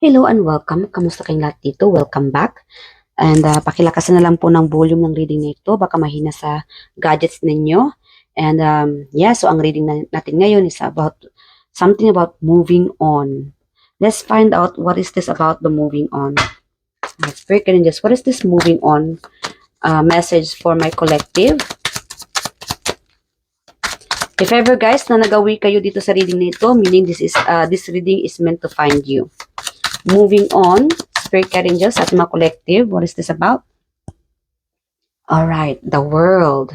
Hello and welcome. Kamusta kayong lahat dito? Welcome back. And pakilakasan na lang po ng volume ng reading na ito. Baka mahina sa gadgets ninyo. And so ang reading natin ngayon is about something about moving on. Let's find out what is this about the moving on. Let's break it in just what is this moving on message for my collective. If ever guys na nagawi kayo dito sa reading na ito, meaning this reading is meant to find you. Moving on, Spirit Guide Angels at mga collective, what is this about? Alright, the world.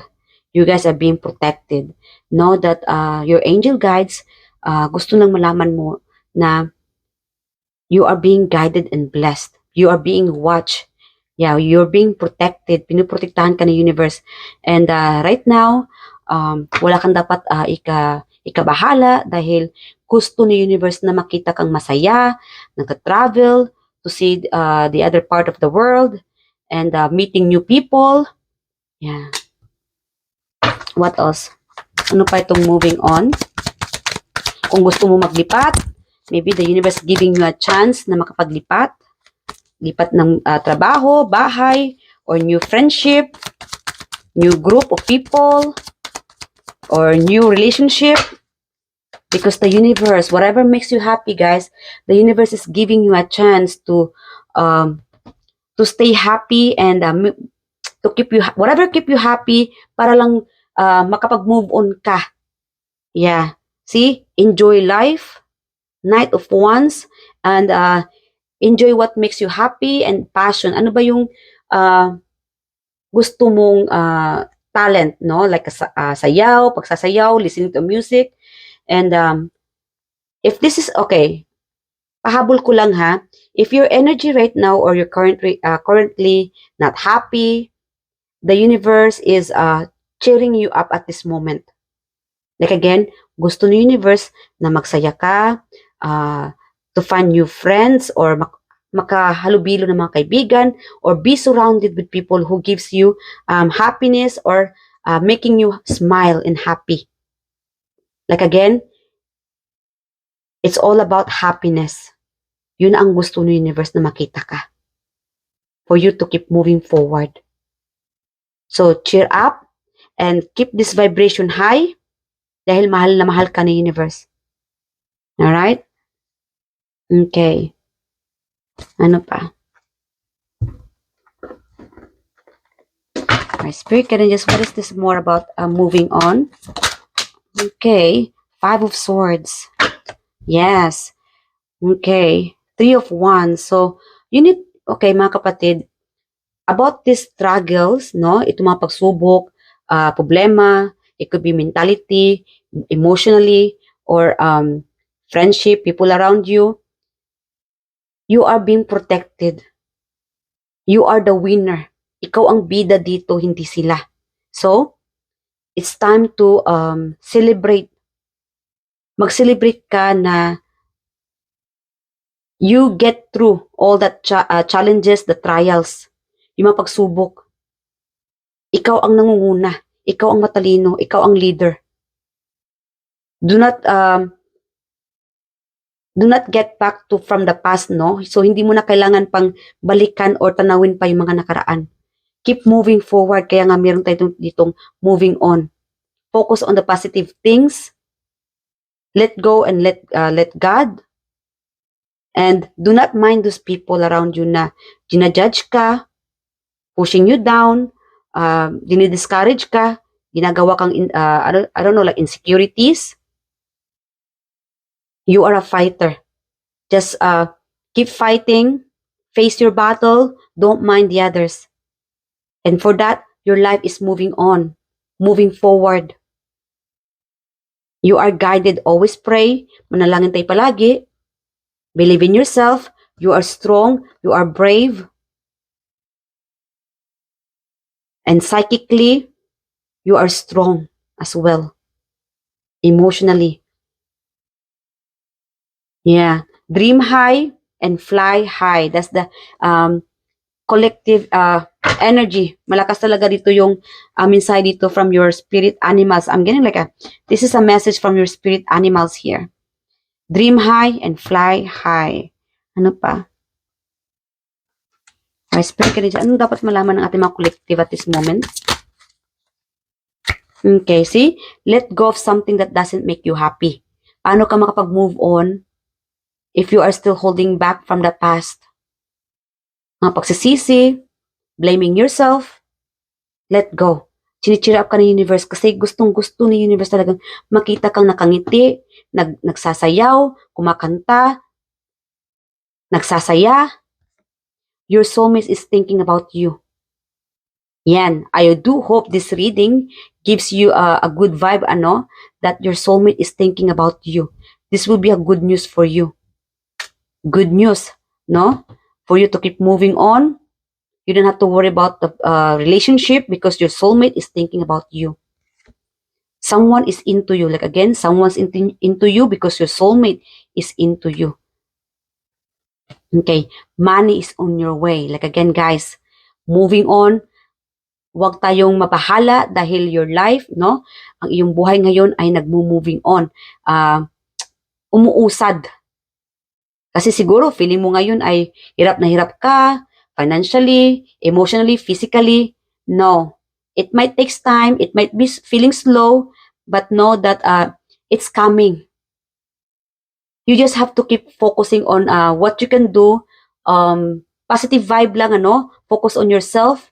You guys are being protected. Know that your angel guides, gusto nang malaman mo na you are being guided and blessed. You are being watched. Yeah, you're being protected. Pinuprotektahan ka ng universe. And right now, wala kang dapat ikabahala dahil gusto ni universe na makita kang masaya, nagka-travel, to see the other part of the world, and meeting new people. Yeah. What else? Ano pa itong moving on? Kung gusto mo maglipat, maybe the universe giving you a chance na makapaglipat. Lipat ng trabaho, bahay, or new friendship, new group of people, or new relationship. Because the universe, whatever makes you happy, guys, the universe is giving you a chance to stay happy and to keep you, whatever keep you happy, para lang makapag-move on ka. Yeah. See? Enjoy life, Knight of Wands, and enjoy what makes you happy and passion. Ano ba yung gusto mong talent, no? Like sayaw, pagsasayaw, listening to music. And if this is okay, pahabol ko lang ha, if your energy right now or you're currently not happy, the universe is cheering you up at this moment. Like again, gusto ng universe na magsaya ka, to find new friends or makahalubilo ng mga kaibigan or be surrounded with people who gives you happiness or making you smile and happy. Like again, it's all about happiness. Yun ang gusto ng universe na makita ka. For you to keep moving forward. So, cheer up and keep this vibration high dahil mahal na mahal ka ng universe. Alright? Okay. Ano pa? Alright, Spirit Guide Angels, what is this more about moving on? Okay. 5 of Swords. Yes. Okay. 3 of Wands. So, you need, okay mga kapatid, about these struggles, no? Ito mga pagsubok, problema, it could be mentality, emotionally, or friendship, people around you. You are being protected. You are the winner. Ikaw ang bida dito, hindi sila. So, it's time to celebrate. Mag-celebrate ka na you get through all that challenges, the trials, yung mga pagsubok. Ikaw ang nangunguna. Ikaw ang matalino. Ikaw ang leader. Do not get back to from the past, no? So, hindi mo na kailangan pang balikan or tanawin pa yung mga nakaraan. Keep moving forward. Kaya nga meron tayo ditong moving on. Focus on the positive things. Let go and let God. And do not mind those people around you na ginajudge ka, pushing you down, dinidiscourage ka, ginagawa kang, I don't know, like insecurities. You are a fighter. Just keep fighting, face your battle, don't mind the others. And for that, your life is moving on, moving forward. You are guided, always pray, manalangin tayo palagi, believe in yourself, you are strong, you are brave. And psychically, you are strong as well. Emotionally. Yeah. Dream high and fly high. That's the collective energy. Malakas talaga dito yung inside dito from your spirit animals. I'm getting like this is a message from your spirit animals here. Dream high and fly high. Ano pa? Spirit guide, anong dapat malaman ng ating mga collective at this moment? Okay, see? Let go of something that doesn't make you happy. Paano ka makapag-move on if you are still holding back from the past? Mga pagsisisi, blaming yourself, let go. Chinicheer up ka ng universe kasi gustong-gusto ni universe talagang makita kang nakangiti, nagsasayaw, kumakanta, nagsasaya. Your soulmate is thinking about you. Yan. I do hope this reading gives you a good vibe, that your soulmate is thinking about you. This will be a good news for you. Good news, no? For you to keep moving on. You don't have to worry about the relationship because your soulmate is thinking about you. Someone is into you. Like again, someone's into you because your soulmate is into you. Okay. Money is on your way. Like again, guys, moving on. Huwag tayong mapahala dahil your life, no? Ang iyong buhay ngayon ay nagmo-moving on. Umuusad. Kasi siguro, feeling mo ngayon ay hirap na hirap ka, financially, emotionally, physically. No. It might take time, it might be feeling slow, but know that it's coming. You just have to keep focusing on what you can do. Positive vibe lang, Focus on yourself.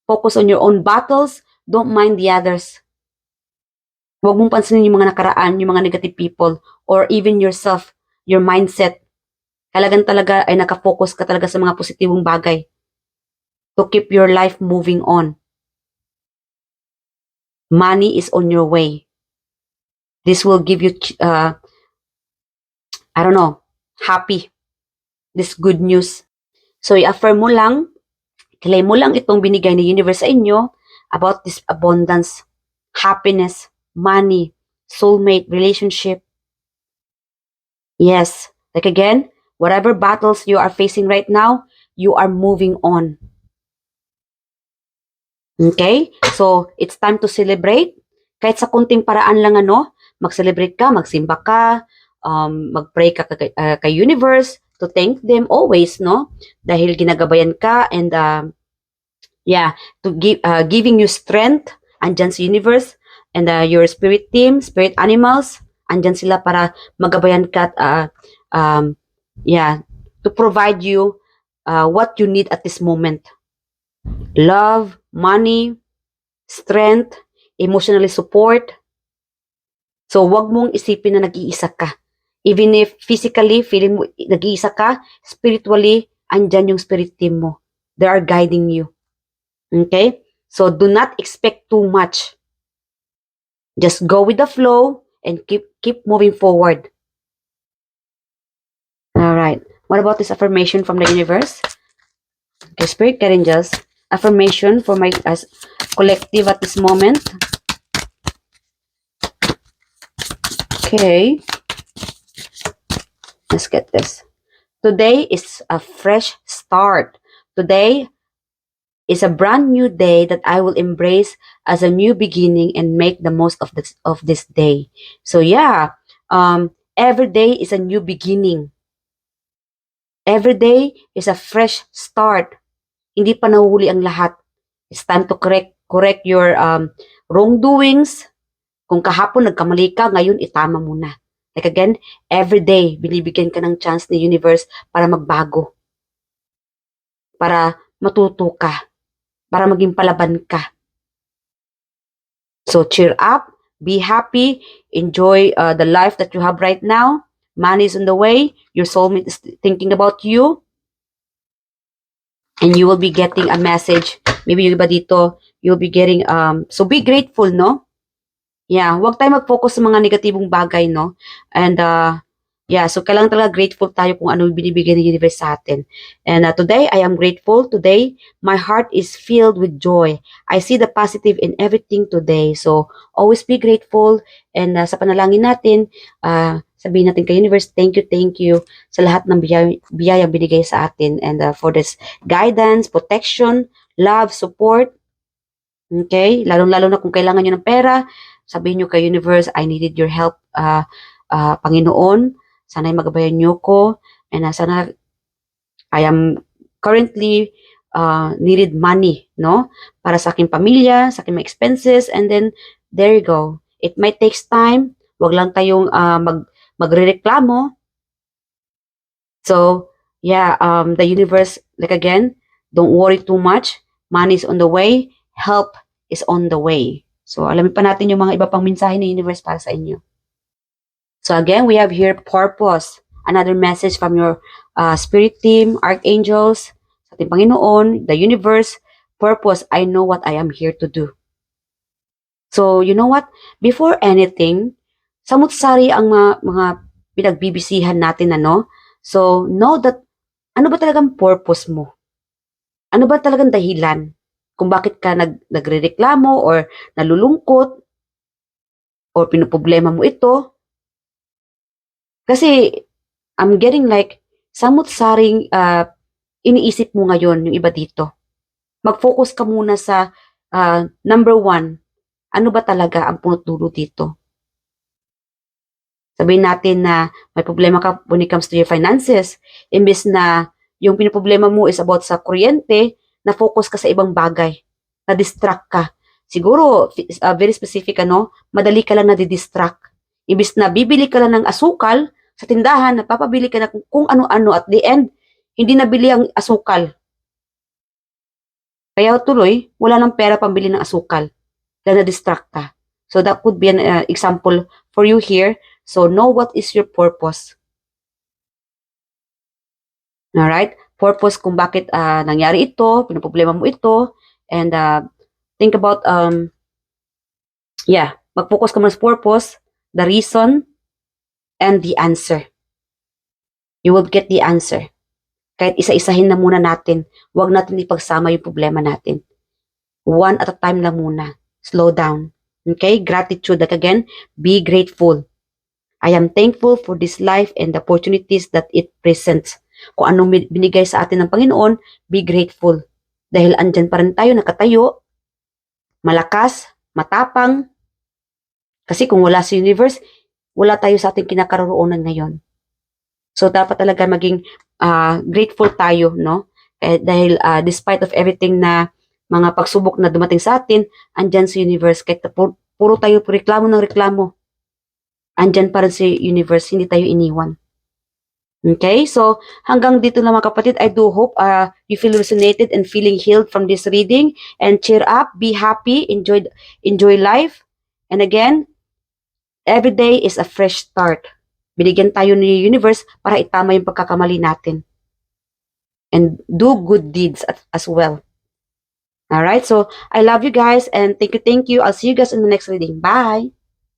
Focus on your own battles. Don't mind the others. Huwag mong pansinin yung mga nakaraan, yung mga negative people, or even yourself, your mindset. Talaga ay nakafocus ka talaga sa mga positibong bagay to keep your life moving on. Money is on your way. This will give you, happy. This good news. So, i-affirm mo lang, claim mo lang itong binigay ni universe sa inyo about this abundance, happiness, money, soulmate, relationship. Yes. Like again, whatever battles you are facing right now, you are moving on. Okay? So, it's time to celebrate. Kahit sa kunting paraan lang, mag-celebrate ka, magsimba ka, mag-pray ka kay universe to thank them always, no? Dahil ginagabayan ka and to give giving you strength, andyan sa universe, and your spirit team, spirit animals, andyan sila para magabayan ka at to provide you what you need at this moment. Love, money, strength, emotionally support. So, wag mong isipin na nag-iisa ka. Even if physically, feeling mo nag-iisa ka, spiritually, andyan yung spirit team mo. They are guiding you. Okay? So, do not expect too much. Just go with the flow and keep moving forward. Alright. What about this affirmation from the universe? Okay, Spirit Guide Angels. Affirmation for my collective at this moment. Okay. Let's get this. Today is a fresh start. Today is a brand new day that I will embrace as a new beginning and make the most of this day. So every day is a new beginning. Every day is a fresh start. Hindi pa nahuhuli ang lahat. It's time to correct your wrongdoings. Kung kahapon nagkamali ka, ngayon itama mo na. Like again, every day, binibigyan ka ng chance ni universe para magbago. Para matuto ka. Para maging palaban ka. So cheer up, be happy, enjoy the life that you have right now. Money is on the way. Your soulmate is thinking about you. And you will be getting a message. Maybe yung iba dito, you'll be getting, so be grateful, no? Yeah, huwag tayo mag-focus sa mga negatibong bagay, no? And, so kailangan talaga grateful tayo kung ano binibigay ng universe sa atin. And today, I am grateful. Today, my heart is filled with joy. I see the positive in everything today. So, always be grateful. And sa panalangin natin, sabihin natin kay universe, thank you sa lahat ng biyayang binigay sa atin. And for this guidance, protection, love, support. Okay? Lalong-lalo na kung kailangan nyo ng pera, sabihin nyo kay universe, I needed your help, Panginoon. Sana'y magabayan nyo ko. And sana I am currently needed money, no? Para sa aking pamilya, sa aking mga expenses, and then there you go. It might takes time. Wag lang tayong magrereklamo. So, yeah, the universe, like again, don't worry too much. Money is on the way. Help is on the way. So, alamin pa natin yung mga iba pang mensahe ng universe para sa inyo. So, again, we have here purpose. Another message from your spirit team, archangels, sa ating Panginoon, the universe, purpose. I know what I am here to do. So, you know what? Before anything, samut-sari ang mga pinagbibisihan natin, ano? So, know that ano ba talagang purpose mo? Ano ba talagang dahilan kung bakit ka nagrereklamo or nalulungkot or pinoproblema mo ito? Kasi I'm getting like samut-saring iniisip mo ngayon yung iba dito. Mag-focus ka muna sa number one, ano ba talaga ang punot dulo dito? Sabihin natin na may problema ka when it comes to your finances. Imbes na yung pinoproblema mo is about sa kuryente, na-focus ka sa ibang bagay. Na-distract ka. Siguro, very specific, ano, madali ka lang nadidistract. Imbes na bibili ka lang ng asukal sa tindahan, napapabili ka na kung ano-ano at the end, hindi nabili ang asukal. Kaya tuloy, wala nang pera pambili ng asukal. Dahil na-distract ka. So that could be an example for you here. So know what is your purpose. Alright? Purpose kung bakit nangyari ito, pinoproblema mo ito, and think about, mag-focus ka muna sa purpose, the reason, and the answer. You will get the answer. Kahit isa-isahin na muna natin, huwag natin ipagsama yung problema natin. One at a time lang muna. Slow down. Okay? Gratitude. Like again, be grateful. I am thankful for this life and the opportunities that it presents. Kung anong binigay sa atin ng Panginoon, be grateful. Dahil andyan pa rin tayo, nakatayo, malakas, matapang. Kasi kung wala sa universe, wala tayo sa ating kinakaroroonan ngayon. So, dapat talaga maging grateful tayo, no? Dahil despite of everything na mga pagsubok na dumating sa atin, andyan sa universe. Kahit puro tayo reklamo ng reklamo, andyan pa rin sa universe, hindi tayo iniwan. Okay, so hanggang dito lang mga kapatid. I do hope you feel resonated and feeling healed from this reading. And cheer up, be happy, enjoy life. And again, every day is a fresh start. Binigyan tayo ni universe para itama yung pagkakamali natin. And do good deeds as well. Alright, so I love you guys and thank you. I'll see you guys in the next reading. Bye!